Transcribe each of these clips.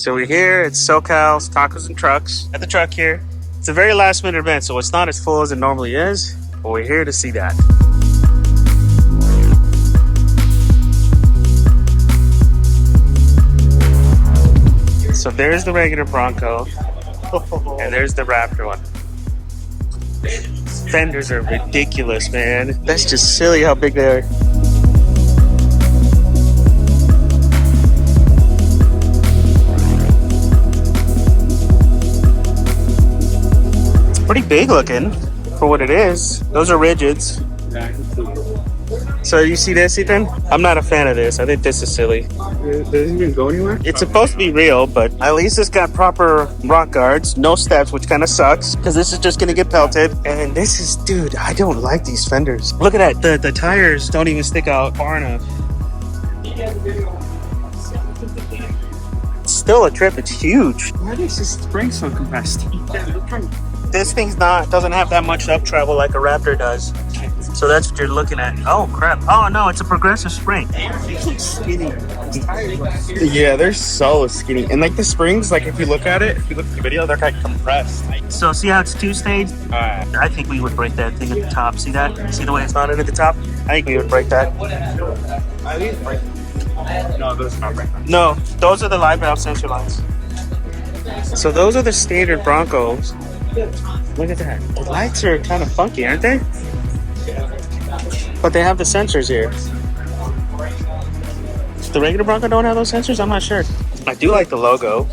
So we're here at SoCal's Tacos and Trucks at the truck here. It's a very last minute event, so it's not as full as it normally is, but we're here to see that. So there's the regular Bronco, and there's the Raptor one. Fenders are ridiculous, man. That's just silly how big they are. Pretty big looking for what it is. Those are rigids. So you see this, Ethan? I'm not a fan of this. I think this is silly. Does it even go anywhere? It's supposed to be real, but at least it's got proper rock guards, no steps, which kind of sucks because this is just going to get pelted. And this is, dude, I don't like these fenders. Look at that. The tires don't even stick out far enough. It's still a trip. It's huge. Why is this spring so compressed? This thing's doesn't have that much up travel like a Raptor does. So that's what you're looking at. Oh crap. Oh no, it's a progressive spring. Skinny. Yeah, they're so skinny. And like the springs, like if you look at the video, they're kind of compressed. So see how it's two-stage? I think we would break that thing at the top. See that? See the way it's mounted at the top? I think we would break that. No, those are not break. No, those are the live valve sensor lines. So those are the standard Broncos. Look at that. The lights are kind of funky, aren't they? But they have the sensors here. The regular Bronco don't have those sensors? I'm not sure. I do like the logo.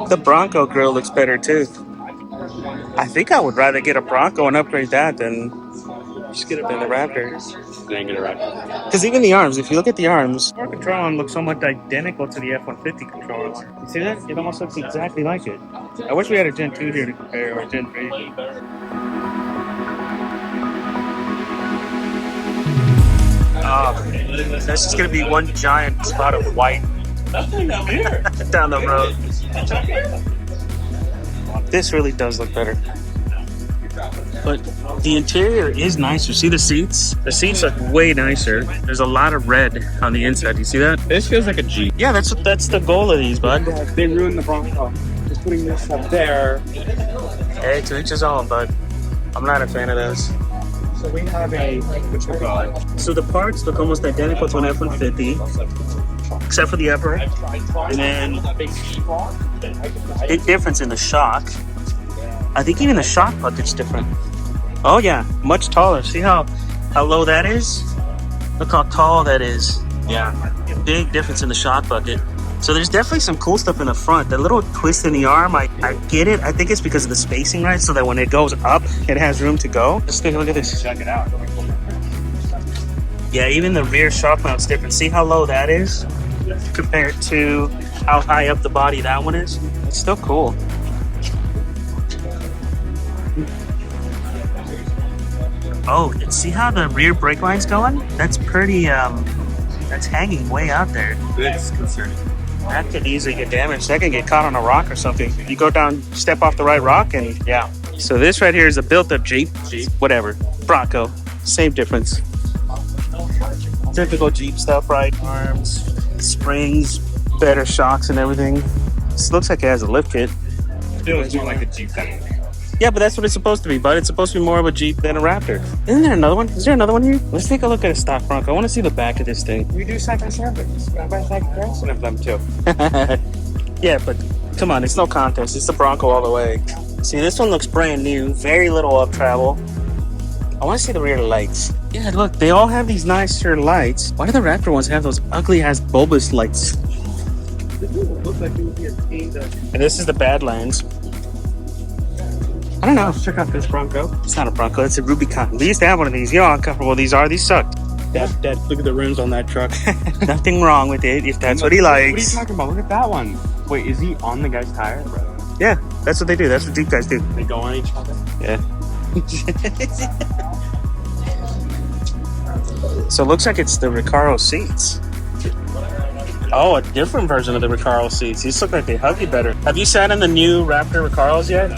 The Bronco grill looks better too. I think I would rather get a Bronco and upgrade that than just get it in the Raptor. Then get a Raptor. Because even the arms, if you look at the arms, our control arm looks somewhat identical to the F-150 control arm. You see that? It almost looks exactly like it. I wish we had a Gen 2 here to compare, or a Gen 3. That's just going to be one giant spot of white down the road. This really does look better. But the interior is nicer. See the seats? The seats look way nicer. There's a lot of red on the inside. You see that? This feels like a Jeep. Yeah, that's the goal of these, bud. They ruined the Bronco. Just putting this up there. Hey, to each his own, bud. I'm not a fan of those. So we have So the parts look almost identical to an F-150, except for the upper. And then big difference in the shock. I think even the shock bucket's different. Oh yeah, much taller. See how low that is? Look how tall that is. Yeah. Big difference in the shock bucket. So there's definitely some cool stuff in the front. The little twist in the arm, I get it. I think it's because of the spacing, right? So that when it goes up, it has room to go. Let's take a look at this. Check it out. Yeah, even the rear shock mount's different. See how low that is compared to how high up the body that one is? It's still cool. Oh, and see how the rear brake line's going? That's pretty, that's hanging way out there. It's concerning. That could easily get damaged. That can get caught on a rock or something. You go down, step off the right rock, and yeah. So this right here is a built-up Jeep. Whatever. Bronco. Same difference. Typical Jeep stuff, right? Arms, springs, better shocks and everything. This looks like it has a lift kit. It feels more like a Jeep than anything. Yeah, but that's what it's supposed to be, bud. It's supposed to be more of a Jeep than a Raptor. Isn't there another one? Is there another one here? Let's take a look at a stock Bronco. I want to see the back of this thing. We do side by side comparison of them too. Yeah, but come on, it's no contest. It's the Bronco all the way. See, this one looks brand new. Very little up travel. I want to see the rear lights. Yeah, look, they all have these nicer lights. Why do the Raptor ones have those ugly-ass bulbous lights? Looks like it would be a team. And this is the Badlands. I don't know. Let's check out this Bronco. It's not a Bronco. It's a Rubicon. We used to have one of these. You know how uncomfortable these are. These sucked. Dad, look at the rims on that truck. Nothing wrong with it if that's what he likes. What are you talking about? Look at that one. Wait, is he on the guy's tire, bro? Yeah, that's what they do. That's what Jeep guys do. They go on each other. Yeah. So it looks like it's the Recaro seats. Oh, a different version of the Recaro seats. These look like they hug you better. Have you sat in the new Raptor Recaros yet?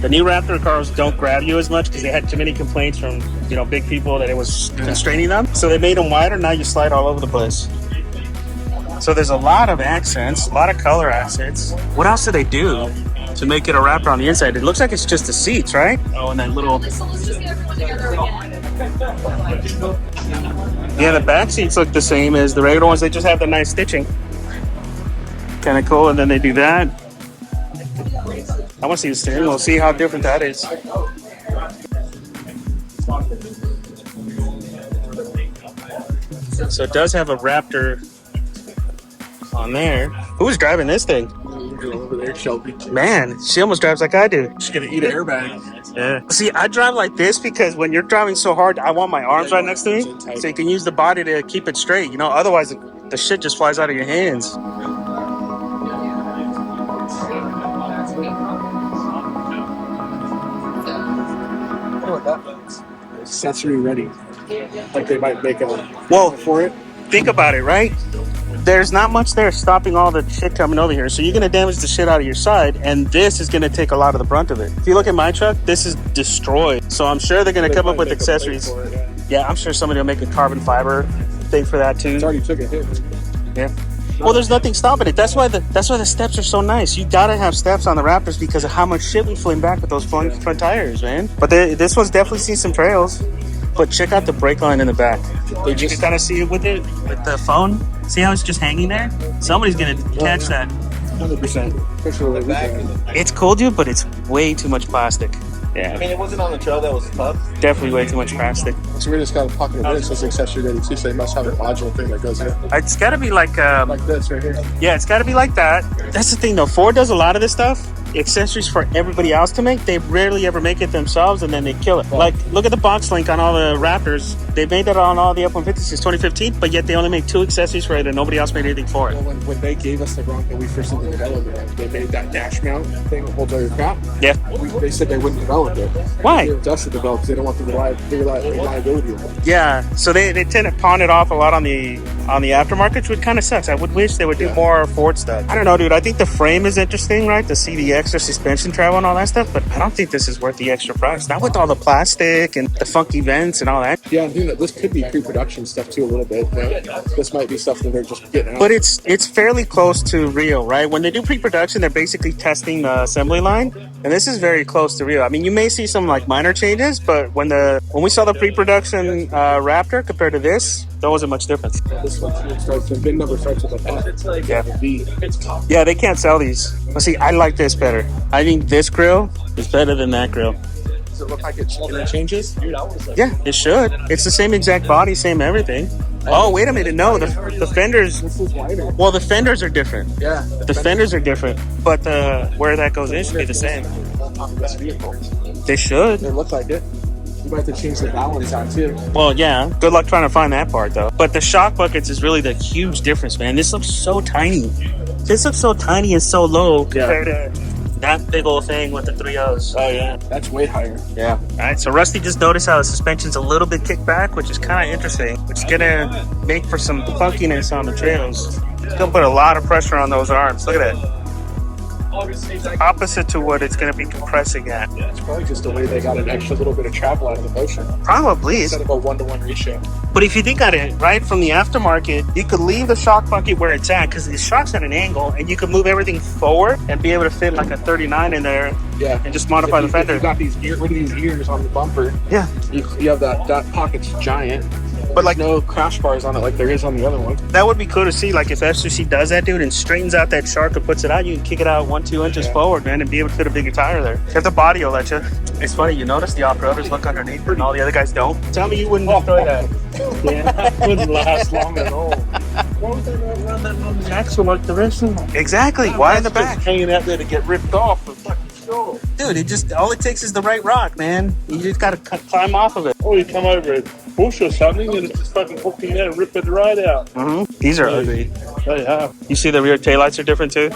The new Raptor Recaros don't grab you as much because they had too many complaints from, you know, big people that it was constraining them. So they made them wider. Now you slide all over the place. So there's a lot of accents, a lot of color accents. What else do they do to make it a Raptor on the inside? It looks like it's just the seats, right? Oh, and that little... Yeah, the back seats look the same as the regular ones. They just have the nice stitching. Kind of cool. And then they do that. I want to see the steering wheel. See how different that is. So it does have a Raptor on there. Who's driving this thing? Over there, Shelby. Man, she almost drives like I do. She's gonna eat an airbag. Yeah. See, I drive like this because when you're driving so hard, I want my arms right next to me, so you can use the body to keep it straight. You know, otherwise the shit just flies out of your hands. Accessory ready. Like they might make a for it. Think about it, right? There's not much there stopping all the shit coming over here. So you're going to damage the shit out of your side, and this is going to take a lot of the brunt of it. If you look at my truck, this is destroyed. So I'm sure they're going to come up with accessories. Yeah, I'm sure somebody will make a carbon fiber thing for that too. It's already took a hit. Yeah. Well, there's nothing stopping it. That's why the steps are so nice. You gotta have steps on the Raptors because of how much shit we fling back with those front tires, man. But this one's definitely seen some trails. But check out the brake line in the back. You can kind of see it with the phone. See how it's just hanging there? Somebody's gonna catch that. 100%. It's cool, dude, but it's way too much plastic. Yeah. I mean, it wasn't on the trail that was tough. Definitely way too much plastic. So we just got a pocket of it. It says accessory ready too. So they must have a module thing that goes here. It's gotta be like This right here. yeah, it's gotta be like that. That's the thing though. Ford does a lot of this stuff. Accessories for everybody else to make. They rarely ever make it themselves, and then they kill it. Like, look at the box link on all the Raptors. They made that on all the F-150s since 2015, but yet they only make 2 accessories for it, and nobody else made anything for it. Well, when they gave us the Bronco, we first developed it. They made that dash mount thing that holds all your crap. Yeah. They said they wouldn't develop it. Why? They were us to develop because they don't want the reliability of it. Yeah. So they tend to pawn it off a lot on the aftermarket, which kind of sucks. I would wish they would do more Ford stuff. I don't know, dude. I think the frame is interesting, right? To see the extra suspension travel and all that stuff, but I don't think this is worth the extra price. Not with all the plastic and the funky vents and all that. Yeah, I think that this could be pre-production stuff too a little bit. This might be stuff that they're just getting out. But it's fairly close to real, right? When they do pre-production, they're basically testing the assembly line, and this is very close to real. I mean, you may see some like minor changes, but when we saw the pre-production Raptor compared to this, there wasn't much difference. This one starts, the VIN number starts with a F. Yeah. V. Yeah, they can't sell these. But see, I like this better. I think this grill is better than that grill. Does it look like it changes? Yeah, it should. It's the same exact body, same everything. Oh, wait a minute. No, the fenders. This is wider. Well, the fenders are different. Yeah. The fenders are different, but where that goes in should be the same. On this vehicle. They should. It looks like it. You might have to change the balance on too. Well, yeah. Good luck trying to find that part, though. But the shock buckets is really the huge difference, man. This looks so tiny. This looks so tiny and so low compared to that big old thing with the 3.0s. Oh yeah, that's way higher. Yeah. All right, so Rusty just noticed how the suspension's a little bit kicked back, which is kind of interesting. Which is gonna make for some funkiness on the trails. It's gonna put a lot of pressure on those arms. Look at that. Opposite to what it's gonna be compressing at. It's probably just the way they got an extra little bit of travel out of the motion. Probably. Instead of a 1-to-1 ratio. But if you think on it, right, from the aftermarket, you could leave the shock bucket where it's at because the shock's at an angle, and you could move everything forward and be able to fit like a 39 in there. Yeah. And just modify the fender. You got these ears on the bumper. Yeah. You have that pocket's giant. But like no crash bars on it like there is on the other one. That would be cool to see. Like if FCC does that, dude, and straightens out that shark and puts it out, you can kick it out 1-2 inches forward, man, and be able to fit a bigger tire there. If the body will let you. It's funny, you notice the off-roaders look underneath and all the other guys don't. Tell me you wouldn't destroy that. Yeah, wouldn't last long at all. Why would they not run that on the axle like the rest of them? Exactly. Why in the back? Hanging out there to get ripped off. Dude, all it takes is the right rock, man. You just gotta climb off of it. Or you come over a bush or something and it's just fucking hooked in there and rip it right out. Mm-hmm. These are ugly. They are. You see the rear taillights are different too?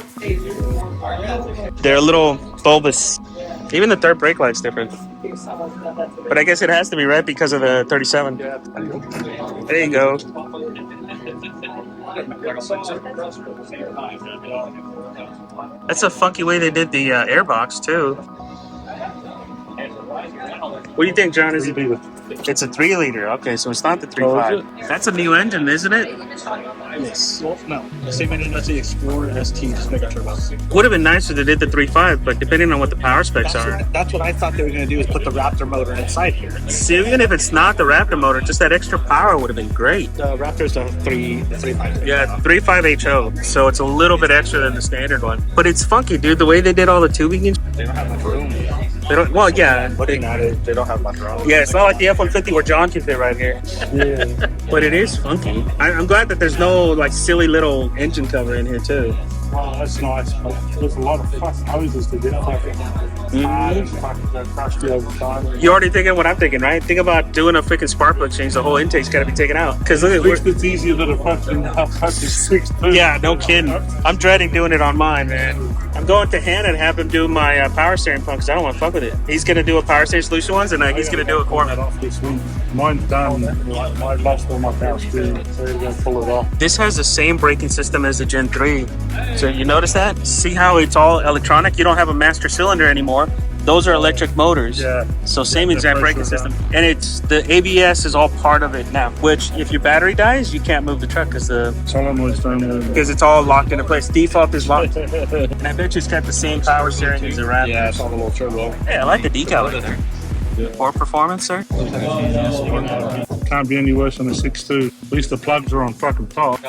They're a little bulbous. Even the third brake light's different. But I guess it has to be, right? Because of the 37. There you go. That's a funky way they did the airbox too. What do you think, John? Is it? It's a 3 liter. Okay, so it's not the 3.5. That's a new engine, isn't it? Yes. Well, no. The same engine as the Explorer ST, just mega turbo. Would have been nicer if they did the 3.5, but depending on what the power specs are. That's what I thought they were going to do, is put the Raptor motor inside here. See, even if it's not the Raptor motor, just that extra power would have been great. The Raptor's a 3.5. Yeah, 3.5 HO, so it's a little bit extra than the standard one. But it's funky, dude. The way they did all the tubing and They don't have much room. they don't. Well, yeah. Looking at it, they don't have much room. Yeah, it's not like the F-150 where John can fit right here. Yeah. But it is funky. I'm glad that there's no like silly little engine cover in here too. Oh, that's nice. But there's a lot of fucking hoses to get fucking crusty over time. You're already thinking what I'm thinking, right? Think about doing a freaking spark plug change. The whole intake's got to be taken out. Because look At at least it's easier than a fucking 6.2. yeah, no kidding. I'm dreading doing it on mine, man. I'm going to Hannah and have him do my power steering pump because I don't want to fuck with it. He's going to do a power steering solution ones, and he's going to do it for me. Off this week. Mine's done. I lost all my power steering, so they're going to pull it off. This has the same braking system as the Gen 3. So you notice that? See how it's all electronic? You don't have a master cylinder anymore. Those are electric motors. Yeah. So same exact braking system. And it's the ABS is all part of it now, which if your battery dies, you can't move the truck because it's all locked into place. Default is locked. And I bet you it's got the same power steering as the Raptor. Yeah, it's all a little turbo. Yeah, I like the decal in there. For performance, sir. Can't be any worse than a 6.2. At least the plugs are on fucking top.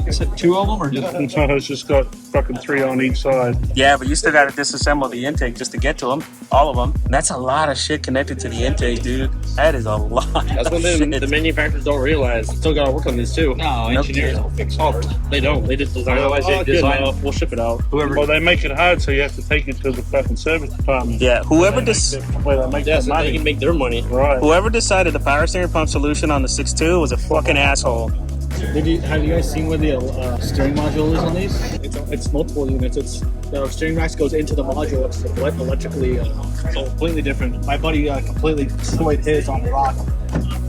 Is it 2 of them or just? It's just got fucking 3 on each side. Yeah, but you still got to disassemble the intake just to get to them, all of them. And that's a lot of shit connected to the intake, dude. That is a lot. That's of what shit. the manufacturers don't realize. Still gotta work on these too. No, engineers will fix it. They don't. They just design. Otherwise, they design it. We'll ship it out. Well, they make it hard, so you have to take it to the fucking service department. Yeah, Where they make Yeah, their so they money. can make their money. Right. whoever decided the power steering pump solution on the 6.2 was a fucking asshole. Have you guys seen where the steering module is on these? It's multiple units. The steering rack goes into the module. It's electrically completely different. My buddy completely destroyed his on the rock.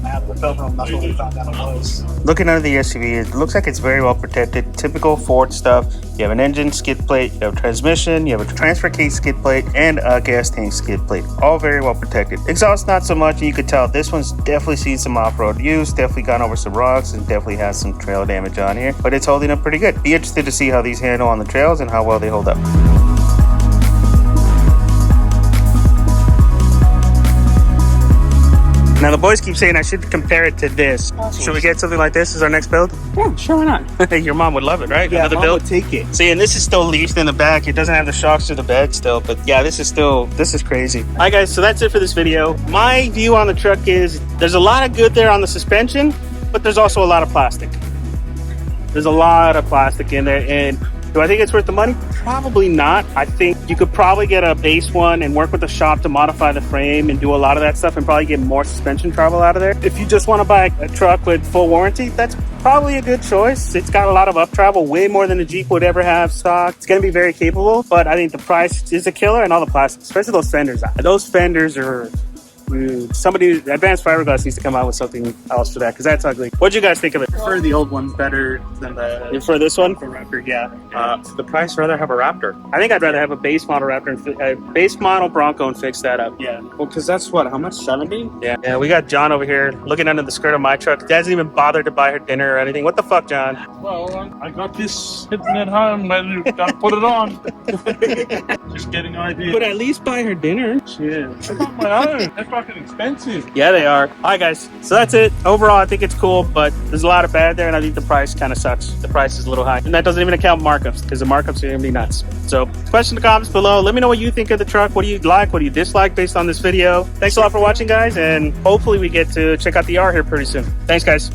I have the film from. That's what we found out it was. Looking under the SUV, it looks like it's very well protected. Typical Ford stuff. You have an engine skid plate, you have a transmission, you have a transfer case skid plate, and a gas tank skid plate. All very well protected. Exhaust not so much, and you could tell this one's definitely seen some off-road use, definitely gone over some rocks, and definitely has some trail damage on here. But it's holding up pretty good. Be interested to see how these handle on the trails and how well they hold up. Now the boys keep saying I should compare it to this. Should we get something like this as our next build? Yeah, sure, why not? Your mom would love it, right? Yeah, Another Mom build. would take it. See, and this is still leashed in the back. It doesn't have the shocks to the bed still, but yeah, this is crazy. All right, guys, so that's it for this video. My view on the truck is there's a lot of good there on the suspension, but there's also a lot of plastic. There's a lot of plastic in there, and do I think it's worth the money? Probably not. I think you could probably get a base one and work with the shop to modify the frame and do a lot of that stuff and probably get more suspension travel out of there. If you just want to buy a truck with full warranty, that's probably a good choice. It's got a lot of up travel, way more than a Jeep would ever have stock. It's going to be very capable, but I think the price is a killer, and all the plastic, especially those fenders. Those fenders are... Somebody, Advanced Fiberglass needs to come out with something else for that because that's ugly. What'd you guys think of it? I prefer the old ones better than You prefer this one? the Raptor. Yeah. The price, rather have a Raptor. I think I'd rather have a base model Raptor and base model Bronco and fix that up. Yeah. Well, because that's what, how much? 70? Yeah, we got John over here looking under the skirt of my truck. He hasn't even bothered to buy her dinner or anything. What the fuck, John? Well, I got this sitting at home, ready to put it on. Just getting ideas. But at least buy her dinner. Yeah, I got my own. They're fucking expensive. Yeah, they are. All right, guys. So that's it. Overall, I think it's cool, but there's a lot of bad there, and I think the price kind of sucks. The price is a little high. And that doesn't even account markups, because the markups are going to be nuts. So, question in the comments below. Let me know what you think of the truck. What do you like? What do you dislike based on this video? Thanks a lot for watching, guys, and hopefully we get to check out the R here pretty soon. Thanks, guys.